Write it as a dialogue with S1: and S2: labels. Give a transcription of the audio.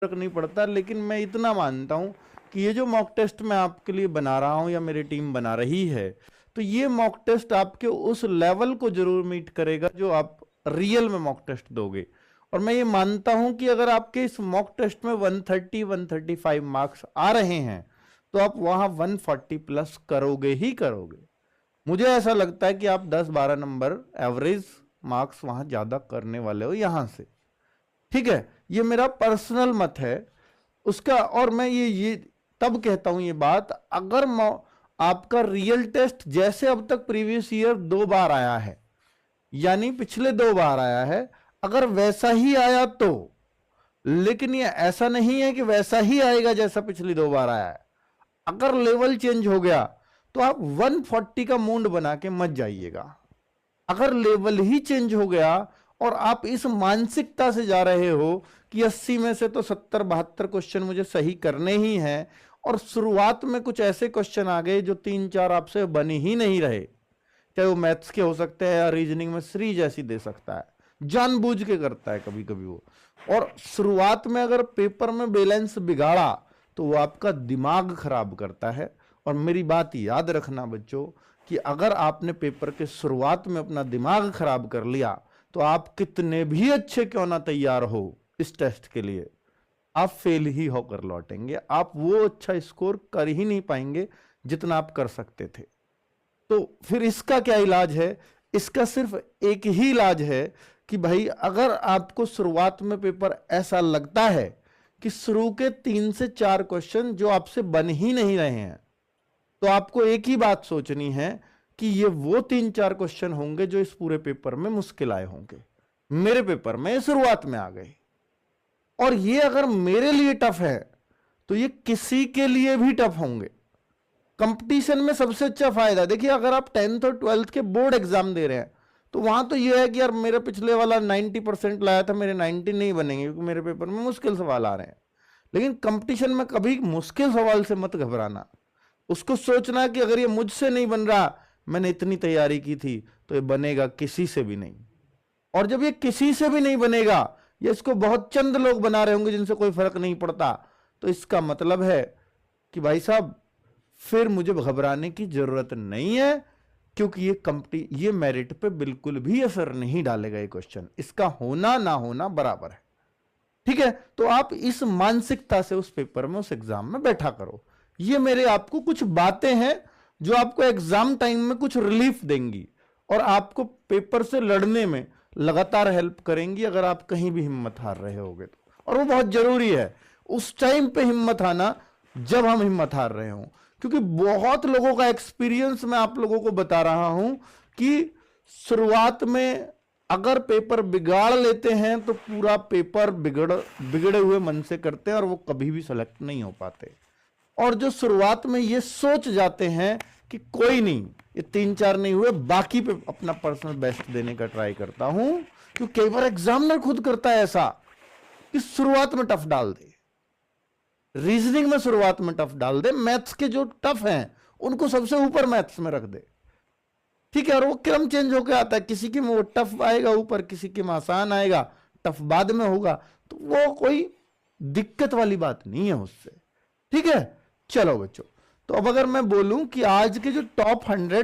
S1: फर्क नहीं पड़ता, लेकिन मैं इतना मानता हूं कि ये जो मॉक टेस्ट मैं आपके लिए बना रहा हूं या मेरी टीम बना रही है, तो ये मॉक टेस्ट आपके उस लेवल को जरूर मीट करेगा जो आप रियल में मॉक टेस्ट दोगे। और मैं ये मानता हूं कि अगर आपके इस मॉक टेस्ट में 130 135 मार्क्स आ रहे हैं तो आप वहां 140 प्लस करोगे ही करोगे। मुझे ऐसा लगता है कि आप 10-12 नंबर एवरेज मार्क्स वहां ज्यादा करने वाले हो यहां से। ठीक है, ये मेरा पर्सनल मत है उसका। और मैं ये तब कहता हूं ये बात, अगर आपका रियल टेस्ट जैसे अब तक प्रीवियस ईयर 2 बार आया है, यानी पिछले 2 बार आया है, अगर वैसा ही आया तो, लेकिन ये ऐसा नहीं है कि वैसा ही आएगा जैसा पिछली 2 बार आया है। अगर लेवल चेंज हो गया तो आप 140 का मूड बना के मत जाइएगा। अगर लेवल ही चेंज हो गया और आप इस मानसिकता से जा रहे हो कि 80 में से तो 70-72 क्वेश्चन मुझे सही करने ही हैं, और शुरुआत में कुछ ऐसे क्वेश्चन आ गए जो 3-4 आपसे बन ही नहीं रहे, चाहे वो मैथ्स के हो सकते हैं या रीजनिंग में श्री जैसी दे सकता है, जानबूझ के करता है कभी कभी वो। और शुरुआत में अगर पेपर में बैलेंस बिगाड़ा तो वो आपका दिमाग खराब करता है। और मेरी बात याद रखना बच्चों कि अगर आपने पेपर के शुरुआत में अपना दिमाग खराब कर लिया तो आप कितने भी अच्छे क्यों ना तैयार हो इस टेस्ट के लिए, आप फेल ही होकर लौटेंगे। आप वो अच्छा स्कोर कर ही नहीं पाएंगे जितना आप कर सकते थे। तो फिर इसका क्या इलाज है? इसका सिर्फ एक ही इलाज है कि भाई अगर आपको शुरुआत में पेपर ऐसा लगता है कि शुरू के 3 से 4 क्वेश्चन जो आपसे बन ही नहीं रहे हैं, तो आपको एक ही बात सोचनी है कि ये वो 3-4 क्वेश्चन होंगे जो इस पूरे पेपर में मुश्किल आए होंगे। मेरे पेपर में शुरुआत में आ गए, और ये अगर मेरे लिए टफ है तो ये किसी के लिए भी टफ होंगे। कंपटीशन में सबसे अच्छा फायदा देखिए, अगर आप 10th और 12th के बोर्ड एग्जाम दे रहे हैं तो वहां तो ये है कि यार मेरे पिछले वाला 90% लाया था, मेरे 90 नहीं बनेंगे क्योंकि मेरे पेपर में मुश्किल सवाल आ रहे हैं। लेकिन कंपटीशन में कभी मुश्किल सवाल से मत घबराना, उसको सोचना कि अगर ये मुझसे नहीं बन रहा, मैंने इतनी तैयारी की थी, तो ये बनेगा किसी से भी नहीं। और जब ये किसी से भी नहीं बनेगा, या इसको बहुत चंद लोग बना रहे होंगे जिनसे कोई फर्क नहीं पड़ता, तो इसका मतलब है कि भाई साहब फिर मुझे घबराने की जरूरत नहीं है, क्योंकि ये मेरिट पे बिल्कुल भी असर नहीं डालेगा ये क्वेश्चन, इसका होना ना होना बराबर है। ठीक है, तो आप इस मानसिकता से उस पेपर में, उस एग्जाम में बैठा करो। ये मेरे आपको कुछ बातें हैं जो आपको एग्जाम टाइम में कुछ रिलीफ देंगी और आपको पेपर से लड़ने में लगातार हेल्प करेंगी अगर आप कहीं भी हिम्मत हार रहे होगे तो। और वो बहुत जरूरी है उस टाइम पे हिम्मत आना जब हम हिम्मत हार रहे हों, क्योंकि बहुत लोगों का एक्सपीरियंस मैं आप लोगों को बता रहा हूं कि शुरुआत में अगर पेपर बिगाड़ लेते हैं तो पूरा पेपर बिगड़े हुए मन से करते हैं और वो कभी भी सेलेक्ट नहीं हो पाते। और जो शुरुआत में ये सोच जाते हैं कि कोई नहीं, ये 3-4 नहीं हुए, बाकी पे अपना पर्सनल बेस्ट देने का ट्राई करता हूं, क्योंकि कई बार एग्जामिनर खुद करता है ऐसा कि शुरुआत में टफ डाल दे, रीजनिंग में शुरुआत में टफ डाल दे, मैथ्स के जो टफ हैं उनको सबसे ऊपर मैथ्स में रख दे। ठीक है, और वो क्रम चेंज होकर आता है, किसी के में वो टफ आएगा ऊपर, किसी के में आसान आएगा, टफ बाद में होगा, तो वो कोई दिक्कत वाली बात नहीं है उससे। ठीक है, चलो बच्चों, तो अब अगर मैं बोलूं कि आज के जो टॉप 100